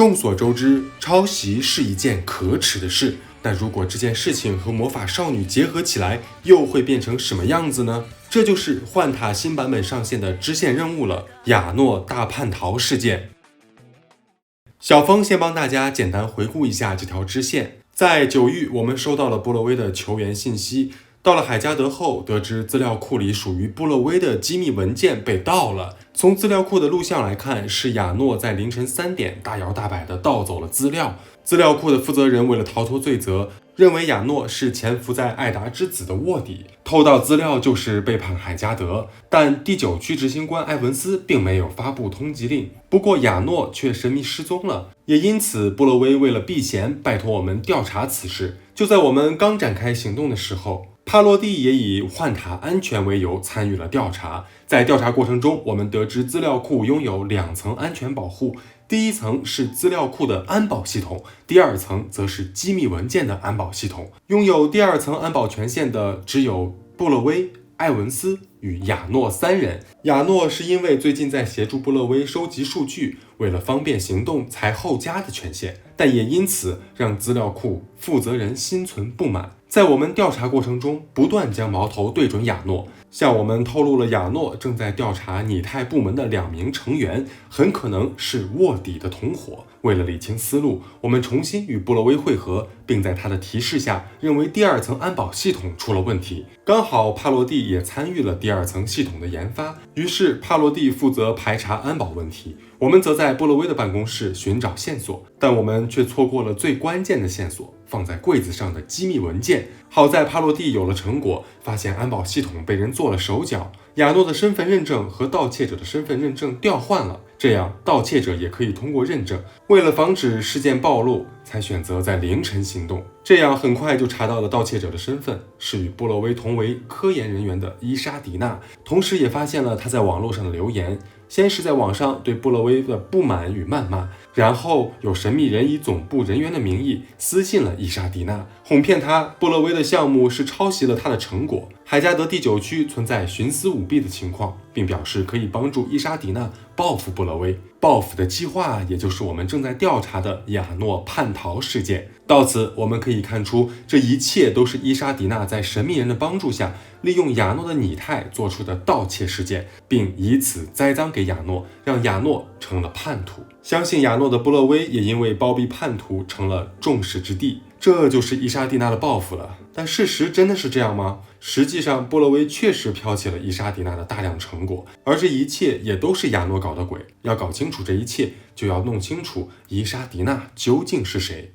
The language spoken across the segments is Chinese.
众所周知，抄袭是一件可耻的事，但如果这件事情和魔法少女结合起来，又会变成什么样子呢？这就是幻塔新版本上线的支线任务了——亚诺大叛逃事件。小峰先帮大家简单回顾一下这条支线。在9域，我们收到了布洛威的球员信息。到了海加德后，得知资料库里属于布洛威的机密文件被盗了。从资料库的录像来看，是亚诺在凌晨3点大摇大摆地盗走了资料。资料库的负责人为了逃脱罪责，认为亚诺是潜伏在艾达之子的卧底，偷盗资料就是背叛海加德。但第9区执行官埃文斯并没有发布通缉令，不过亚诺却神秘失踪了，也因此布洛威为了避嫌，拜托我们调查此事。就在我们刚展开行动的时候，帕洛蒂也以幻塔安全为由参与了调查。在调查过程中，我们得知资料库拥有2层安全保护，第一层是资料库的安保系统，第2层则是机密文件的安保系统。拥有第2层安保权限的只有布洛威、埃文斯与亚诺3人。亚诺是因为最近在协助布洛威收集数据，为了方便行动才后加的权限，但也因此让资料库负责人心存不满。在我们调查过程中，不断将矛头对准亚诺，向我们透露了亚诺正在调查拟态部门的2名成员，很可能是卧底的同伙。为了理清思路，我们重新与布洛威会合，并在他的提示下，认为第2层安保系统出了问题。刚好帕洛蒂也参与了第2层系统的研发，于是帕洛蒂负责排查安保问题，我们则在布洛威的办公室寻找线索，但我们却错过了最关键的线索，放在柜子上的机密文件。好在帕洛蒂有了成果，发现安保系统被人做了手脚，亚诺的身份认证和盗窃者的身份认证调换了，这样盗窃者也可以通过认证。为了防止事件暴露，才选择在凌晨行动，这样很快就查到了盗窃者的身份是与布洛威同为科研人员的伊莎迪娜，同时也发现了他在网络上的留言。先是在网上对布洛威的不满与谩骂，然后有神秘人以总部人员的名义私信了伊莎迪娜，哄骗他布洛威的项目是抄袭了他的成果。海加德第9区存在徇私舞弊的情况，并表示可以帮助伊莎迪娜报复布洛威。报复的计划也就是我们正在调查的亚诺叛逃事件。到此我们可以看出，这一切都是伊莎迪娜在神秘人的帮助下，利用亚诺的拟态做出的盗窃事件，并以此栽赃给亚诺，让亚诺成了叛徒。相信亚诺的布洛威也因为包庇叛徒成了众矢之的，这就是伊莎迪娜的报复了。但事实真的是这样吗？实际上布洛威确实剽窃了伊莎迪娜的大量成果，而这一切也都是亚诺搞的鬼。要搞清楚这一切，就要弄清楚伊莎迪娜究竟是谁。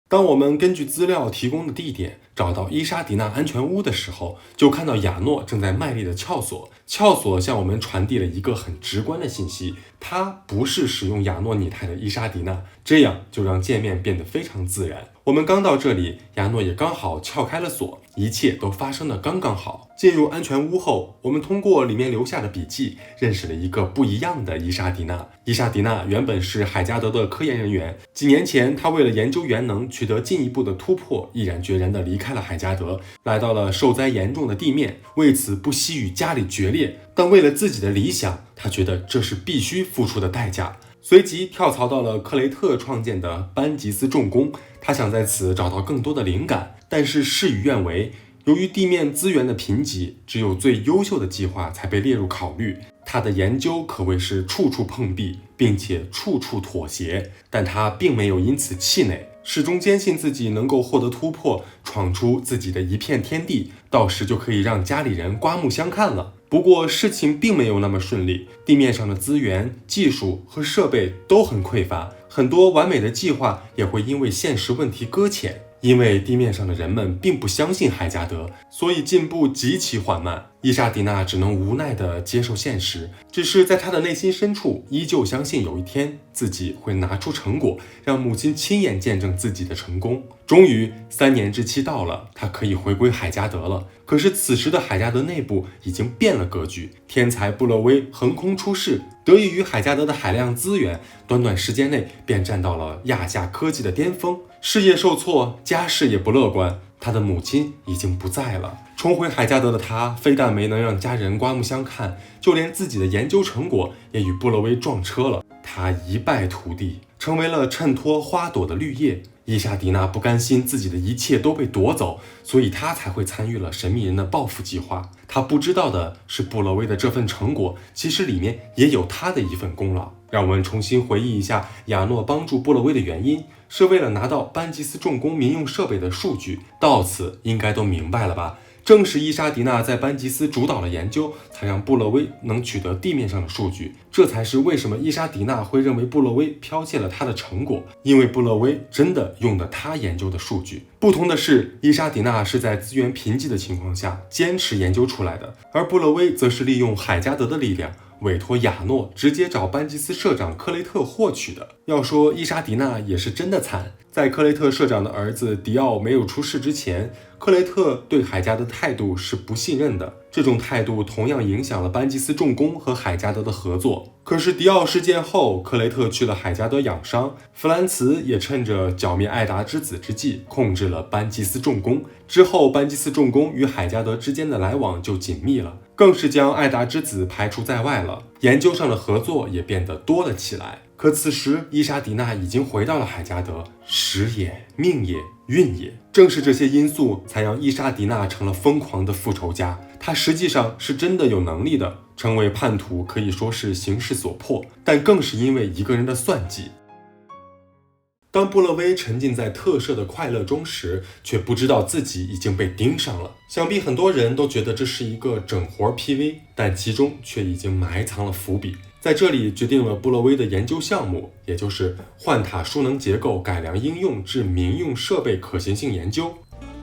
当我们根据资料提供的地点找到伊莎迪娜安全屋的时候，就看到亚诺正在卖力的撬锁。撬锁向我们传递了一个很直观的信息，他不是使用亚诺拟态的伊莎迪娜，这样就让见面变得非常自然。我们刚到这里，亚诺也刚好撬开了锁，一切都发生的刚刚好。进入安全屋后，我们通过里面留下的笔记，认识了一个不一样的伊莎迪娜。伊莎迪娜原本是海加德的科研人员，几年前她为了研究元能取得进一步的突破，毅然决然地离开了海加德，来到了受灾严重的地面，为此不惜与家里决裂，但为了自己的理想，她觉得这是必须付出的代价。随即跳槽到了克雷特创建的班吉斯重工，他想在此找到更多的灵感，但是事与愿违。由于地面资源的贫瘠，只有最优秀的计划才被列入考虑。他的研究可谓是处处碰壁，并且处处妥协，但他并没有因此气馁，始终坚信自己能够获得突破，闯出自己的一片天地，到时就可以让家里人刮目相看了。不过事情并没有那么顺利，地面上的资源、技术和设备都很匮乏，很多完美的计划也会因为现实问题搁浅。因为地面上的人们并不相信海加德，所以进步极其缓慢。伊莎迪娜只能无奈地接受现实，只是在她的内心深处依旧相信有一天自己会拿出成果，让母亲亲眼见证自己的成功。终于3年之期到了，她可以回归海加德了。可是此时的海加德内部已经变了格局，天才布洛威横空出世，得益于海加德的海量资源，短短时间内便站到了亚夏科技的巅峰。事业受挫，家世也不乐观，他的母亲已经不在了。重回海加德的他，非但没能让家人刮目相看，就连自己的研究成果也与布洛威撞车了。他他一败涂地，成为了衬托花朵的绿叶。伊莎迪娜不甘心自己的一切都被夺走，所以她才会参与了神秘人的报复计划。她不知道的是，布勒威的这份成果其实里面也有他的一份功劳。让我们重新回忆一下亚诺帮助布勒威的原因，是为了拿到班吉斯重工民用设备的数据。到此应该都明白了吧？正是伊莎迪娜在班吉斯主导了研究，才让布勒威能取得地面上的数据。这才是为什么伊莎迪娜会认为布勒威剽窃了他的成果，因为布勒威真的用的他研究的数据。不同的是，伊莎迪娜是在资源贫瘠的情况下坚持研究出来的，而布勒威则是利用海加德的力量，委托亚诺直接找班吉斯社长克雷特获取的。要说伊莎迪娜也是真的惨，在克雷特社长的儿子迪奥没有出事之前，克雷特对海加德的态度是不信任的，这种态度同样影响了班吉斯重工和海加德的合作。可是迪奥事件后，克雷特去了海加德养伤，弗兰茨也趁着剿灭艾达之子之际控制了班吉斯重工。之后班吉斯重工与海加德之间的来往就紧密了，更是将艾达之子排除在外了，研究上的合作也变得多了起来。可此时伊莎迪娜已经回到了海加德，时也命也运也，正是这些因素才让伊莎迪娜成了疯狂的复仇家。她实际上是真的有能力的，成为叛徒可以说是形势所迫，但更是因为一个人的算计。当布勒威沉浸在特赦的快乐中时，却不知道自己已经被盯上了。想必很多人都觉得这是一个整活 PV， 但其中却已经埋藏了伏笔。在这里决定了布勒威的研究项目，也就是幻塔疏能结构改良应用至民用设备可行性研究。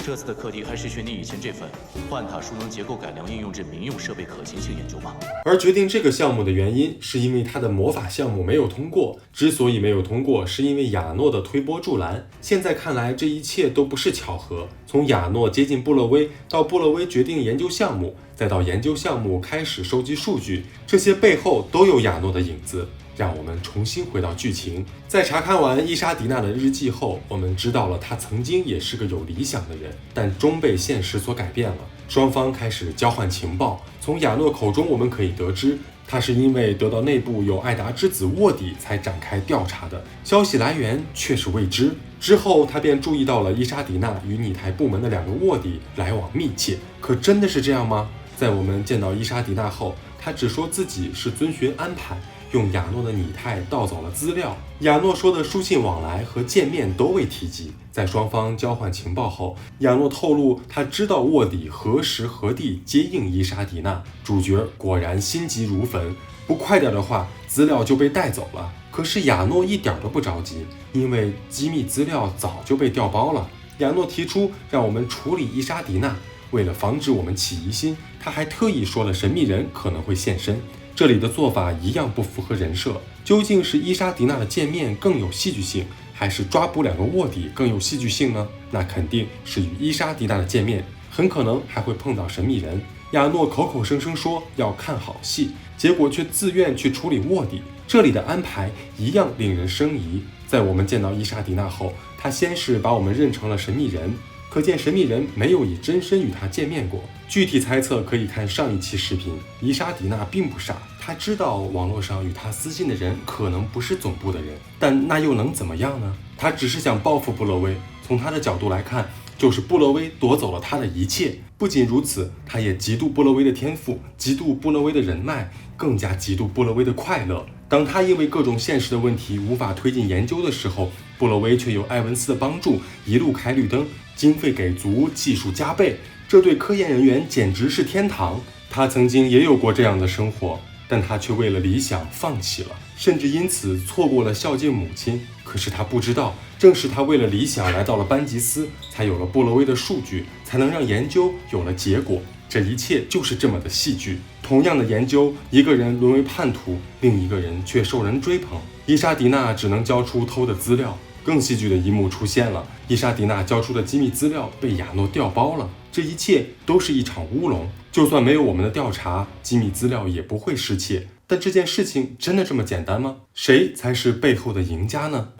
这次的课题还是学你以前这份幻塔疏能结构改良应用至民用设备可行性研究吧。而决定这个项目的原因，是因为他的魔法项目没有通过。之所以没有通过，是因为亚诺的推波助澜。现在看来，这一切都不是巧合。从亚诺接近布勒威，到布勒威决定研究项目，再到研究项目开始收集数据，这些背后都有亚诺的影子。让我们重新回到剧情。在查看完伊莎迪娜的日记后，我们知道了她曾经也是个有理想的人，但终被现实所改变了。双方开始交换情报，从亚诺口中我们可以得知，他是因为得到内部有艾达之子卧底才展开调查的，消息来源却是未知。之后他便注意到了伊莎迪娜与拟态部门的2个卧底来往密切。可真的是这样吗？在我们见到伊莎迪娜后，他只说自己是遵循安排，用亚诺的拟态盗走了资料。亚诺说的书信往来和见面都未提及。在双方交换情报后，亚诺透露他知道卧底何时何地接应伊莎迪娜。主角果然心急如焚，不快点的话，资料就被带走了。可是亚诺一点都不着急，因为机密资料早就被调包了。亚诺提出让我们处理伊莎迪娜，为了防止我们起疑心，他还特意说了神秘人可能会现身。这里的做法一样不符合人设，究竟是伊莎迪娜的见面更有戏剧性，还是抓捕2个卧底更有戏剧性呢？那肯定是与伊莎迪娜的见面，很可能还会碰到神秘人。亚诺口口声声说要看好戏，结果却自愿去处理卧底，这里的安排一样令人生疑。在我们见到伊莎迪娜后，他先是把我们认成了神秘人，可见神秘人没有以真身与他见面过。具体猜测可以看上一期视频。伊莎迪娜并不傻，她知道网络上与她私信的人可能不是总部的人，但那又能怎么样呢？她只是想报复布勒威。从她的角度来看，就是布勒威夺走了她的一切。不仅如此，她也嫉妒布勒威的天赋，嫉妒布勒威的人脉，更加嫉妒布勒威的快乐。当他因为各种现实的问题无法推进研究的时候，布勒威却有埃文斯的帮助，一路开绿灯，经费给足，技术加倍，这对科研人员简直是天堂。他曾经也有过这样的生活，但他却为了理想放弃了，甚至因此错过了孝敬母亲。可是他不知道，正是他为了理想来到了班吉斯，才有了布勒威的数据，才能让研究有了结果。这一切就是这么的戏剧。同样的研究，一个人沦为叛徒，另一个人却受人追捧。伊莎迪娜只能交出偷的资料。更戏剧的一幕出现了，伊莎迪娜交出的机密资料被亚诺调包了。这一切都是一场乌龙。就算没有我们的调查，机密资料也不会失窃。但这件事情真的这么简单吗？谁才是背后的赢家呢？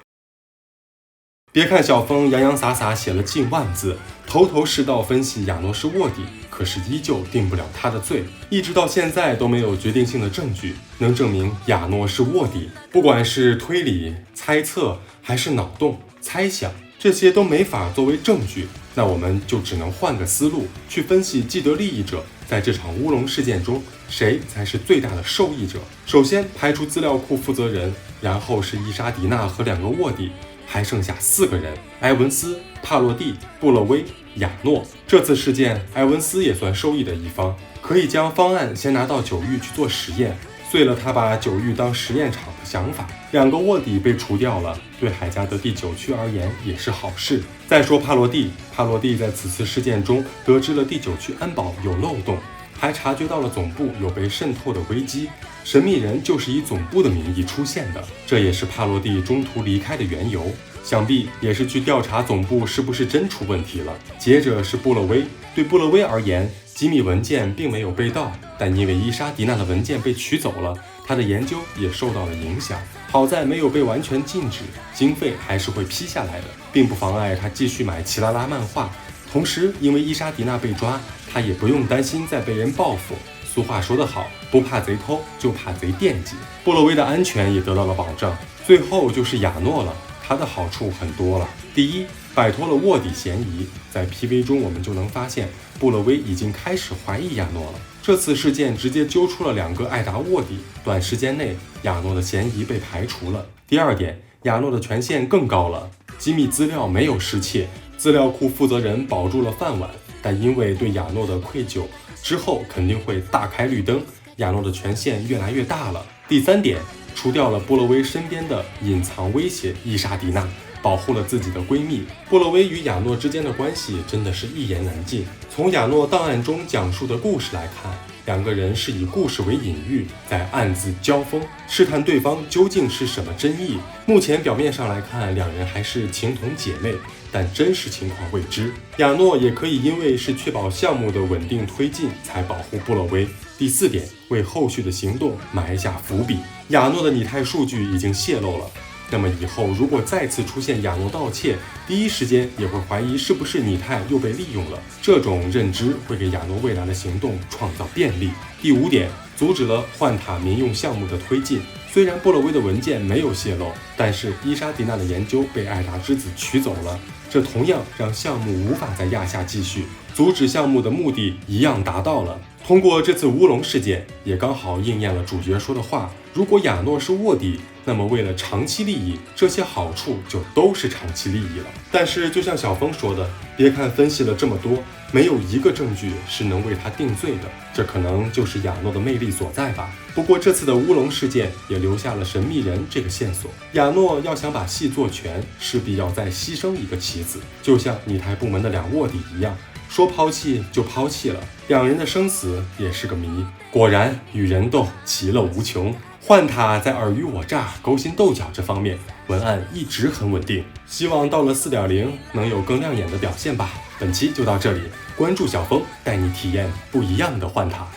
别看小峰洋洋洒洒写了近万字，头头是道分析亚诺是卧底，可可是依旧定不了他的罪，一直到现在都没有决定性的证据能证明亚诺是卧底。不管是推理、猜测还是脑洞、猜想，这些都没法作为证据。那我们就只能换个思路去分析既得利益者在这场乌龙事件中谁才是最大的受益者。首先排除资料库负责人，然后是伊莎迪娜和2个卧底，还剩下4个人：埃文斯、帕洛蒂、布勒威、亚诺。这次事件，埃文斯也算受益的一方，可以将方案先拿到9狱去做实验，碎了他把9狱当实验场的想法。2个卧底被除掉了，对海加德第9区而言也是好事。再说帕洛蒂在此次事件中得知了第9区安保有漏洞，还察觉到了总部有被渗透的危机，神秘人就是以总部的名义出现的，这也是帕洛蒂中途离开的缘由，想必也是去调查总部是不是真出问题了。接着是布勒威，对布勒威而言，机密文件并没有被盗，但因为伊莎迪娜的文件被取走了，他的研究也受到了影响。好在没有被完全禁止，经费还是会批下来的，并不妨碍他继续买奇拉拉漫画。同时因为伊莎迪娜被抓，他也不用担心再被人报复。俗话说得好，不怕贼偷，就怕贼惦记。布勒威的安全也得到了保障。最后就是亚诺了，他的好处很多了。第一，摆脱了卧底嫌疑，在 PV 中我们就能发现布勒威已经开始怀疑亚诺了。这次事件直接揪出了2个艾达卧底，短时间内亚诺的嫌疑被排除了。第二点，亚诺的权限更高了，机密资料没有失窃，资料库负责人保住了饭碗，但因为对亚诺的愧疚，之后肯定会大开绿灯，亚诺的权限越来越大了。第三点，除掉了布勒威身边的隐藏威胁伊莎迪娜，保护了自己的闺蜜。布勒威与亚诺之间的关系真的是一言难尽。从亚诺档案中讲述的故事来看，2个人是以故事为隐喻，在暗自交锋，试探对方究竟是什么真意。目前表面上来看，2人还是情同姐妹，但真实情况未知。亚诺也可以因为是确保项目的稳定推进，才保护布勒威。第四点，为后续的行动埋下伏笔。亚诺的拟态数据已经泄露了，那么以后如果再次出现亚诺盗窃，第一时间也会怀疑是不是拟态又被利用了。这种认知会给亚诺未来的行动创造便利。第5点，阻止了幻塔民用项目的推进。虽然布勒威的文件没有泄露，但是伊莎迪娜的研究被艾达之子取走了，这同样让项目无法在亚夏继续，阻止项目的目的一样达到了。通过这次乌龙事件，也刚好应验了主角说的话，如果亚诺是卧底，那么为了长期利益，这些好处就都是长期利益了。但是就像小峰说的，别看分析了这么多，没有一个证据是能为他定罪的，这可能就是亚诺的魅力所在吧。不过这次的乌龙事件也留下了神秘人这个线索，亚诺要想把戏做全，势必要再牺牲一个棋子，就像拟态部门的2卧底一样，说抛弃就抛弃了，2人的生死也是个谜。果然与人斗，其乐无穷。幻塔在尔虞我诈、勾心斗角这方面，文案一直很稳定，希望到了 4.0 能有更亮眼的表现吧。本期就到这里，关注小峰，带你体验不一样的幻塔。